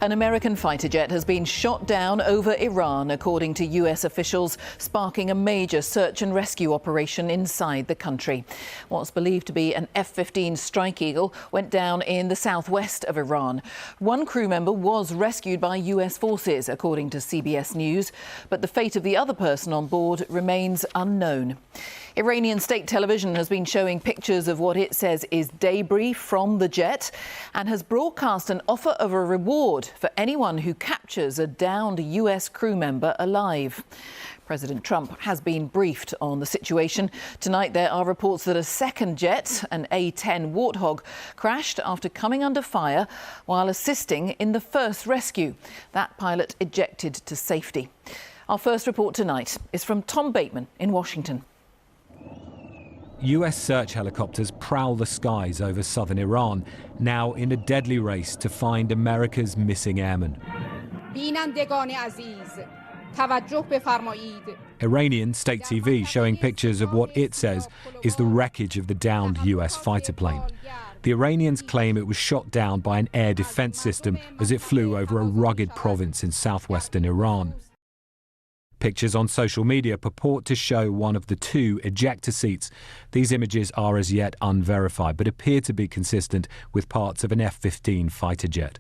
An American fighter jet has been shot down over Iran, according to US officials, sparking a major search and rescue operation inside the country. What's believed to be an F-15 Strike Eagle went down in the southwest of Iran. One crew member was rescued by US forces, according to CBS News, but the fate of the other person on board remains unknown. Iranian state television has been showing pictures of what it says is debris from the jet and has broadcast an offer of a reward for anyone who captures a downed US crew member alive. President Trump has been briefed on the situation. Tonight there are reports that a second jet, an A-10 Warthog, crashed after coming under fire while assisting in the first rescue. That pilot ejected to safety. Our first report tonight is from Tom Bateman in Washington. US search helicopters prowl the skies over southern Iran, now in a deadly race to find America's missing airmen. Iranian state TV showing pictures of what it says is the wreckage of the downed US fighter plane. The Iranians claim it was shot down by an air defense system as it flew over a rugged province in southwestern Iran. Pictures on social media purport to show one of the two ejector seats. These images are as yet unverified, but appear to be consistent with parts of an F-15 fighter jet.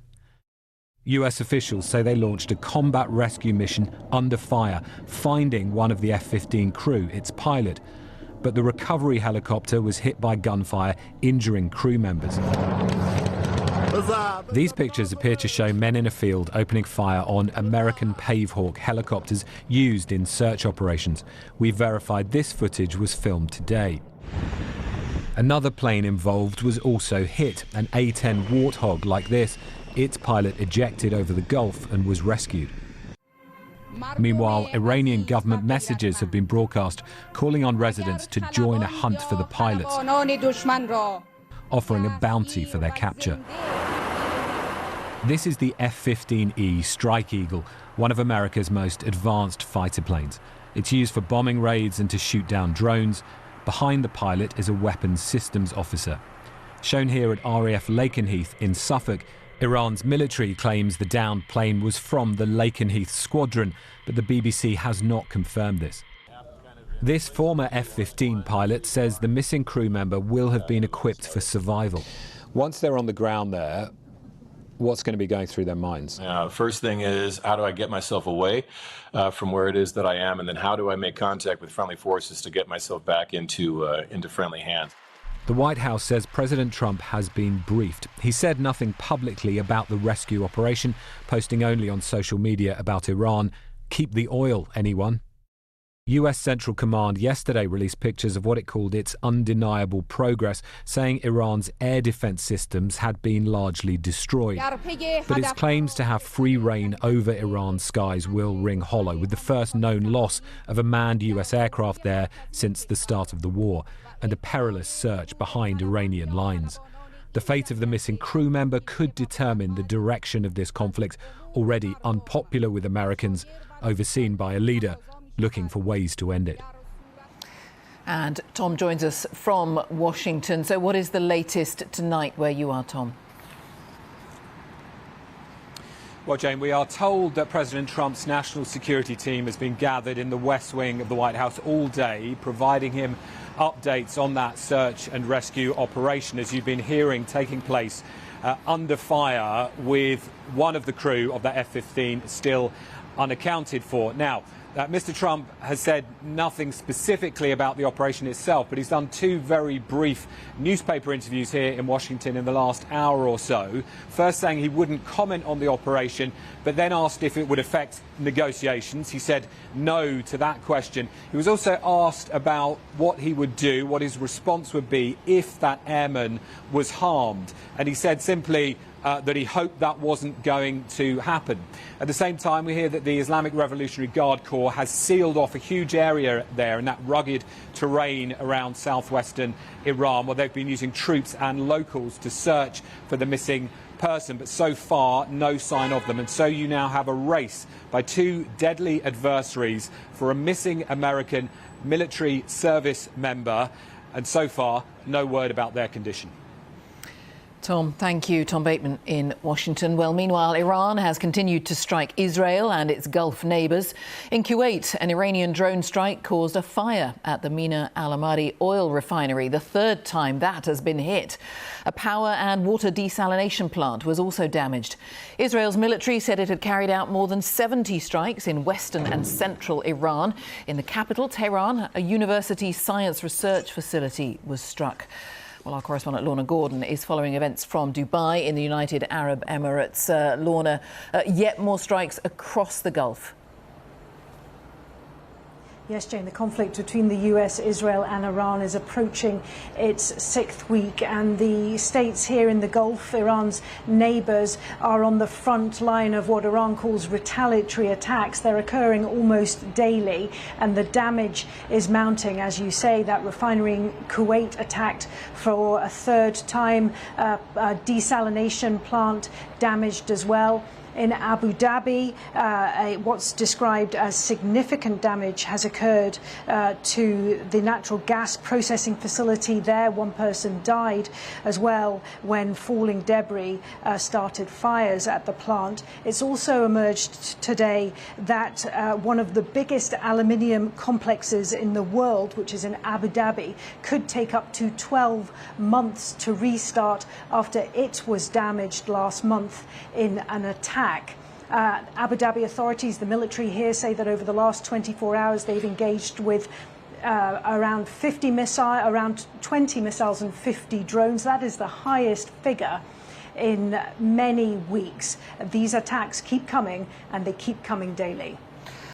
US officials say they launched a combat rescue mission under fire, finding one of the F-15 crew, its pilot. But the recovery helicopter was hit by gunfire, injuring crew members. These pictures appear to show men in a field opening fire on American Pavehawk helicopters used in search operations. We verified this footage was filmed today. Another plane involved was also hit, an A-10 Warthog like this. Its pilot ejected over the Gulf and was rescued. Meanwhile, Iranian government messages have been broadcast calling on residents to join a hunt for the pilots, offering a bounty for their capture. This is the F-15E Strike Eagle, one of America's most advanced fighter planes. It's used for bombing raids and to shoot down drones. Behind the pilot is a weapons systems officer. Shown here at RAF Lakenheath in Suffolk, Iran's military claims the downed plane was from the Lakenheath squadron, but the BBC has not confirmed this. This former F-15 pilot says the missing crew member will have been equipped for survival. Once they're on the ground there, what's going to be going through their minds? First thing is, how do I get myself away from where it is that I am? And then how do I make contact with friendly forces to get myself back into friendly hands? The White House says President Trump has been briefed. He said nothing publicly about the rescue operation, posting only on social media about Iran. Keep the oil, anyone? US Central Command yesterday released pictures of what it called its undeniable progress, saying Iran's air defense systems had been largely destroyed. But its claims to have free reign over Iran's skies will ring hollow, with the first known loss of a manned US aircraft there since the start of the war, and a perilous search behind Iranian lines. The fate of the missing crew member could determine the direction of this conflict, already unpopular with Americans, overseen by a leader looking for ways to end it. And Tom joins us from Washington. So what is the latest tonight where you are, Tom? Well, Jane, we are told that President Trump's national security team has been gathered in the West Wing of the White House all day, providing him updates on that search and rescue operation, as you've been hearing, taking place under fire with one of the crew of that F-15 still unaccounted for. Now, Mr. Trump has said nothing specifically about the operation itself, but he's done two very brief newspaper interviews here in Washington in the last hour or so. First saying he wouldn't comment on the operation, but then asked if it would affect negotiations. He said no to that question. He was also asked about what he would do, what his response would be if that airman was harmed. And he said simply that he hoped that wasn't going to happen. At the same time, we hear that the Islamic Revolutionary Guard Corps has sealed off a huge area there in that rugged terrain around southwestern Iran, where they've been using troops and locals to search for the missing person, but so far no sign of them. And so you now have a race by two deadly adversaries for a missing American military service member, and so far no word about their condition. Tom, thank you. Tom Bateman in Washington. Well, meanwhile, Iran has continued to strike Israel and its Gulf neighbours. In Kuwait, an Iranian drone strike caused a fire at the Mina Al Amadi oil refinery, the third time that has been hit. A power and water desalination plant was also damaged. Israel's military said it had carried out more than 70 strikes in western and central Iran. In the capital, Tehran, a university science research facility was struck. Well, our correspondent Lorna Gordon is following events from Dubai in the United Arab Emirates. Lorna, yet more strikes across the Gulf. Yes, Jane, the conflict between the US, Israel and Iran is approaching its sixth week, and the states here in the Gulf, Iran's neighbours, are on the front line of what Iran calls retaliatory attacks. They're occurring almost daily, and the damage is mounting. As you say, that refinery in Kuwait attacked for a third time, a desalination plant damaged as well. In Abu Dhabi, what's described as significant damage has occurred to the natural gas processing facility there. One person died as well when falling debris started fires at the plant. It's also emerged today that one of the biggest aluminium complexes in the world, which is in Abu Dhabi, could take up to 12 months to restart after it was damaged last month in an attack. Abu Dhabi authorities, the military here, say that over the last 24 hours they've engaged with around 20 missiles and 50 drones. That is the highest figure in many weeks. These attacks keep coming, and they keep coming daily.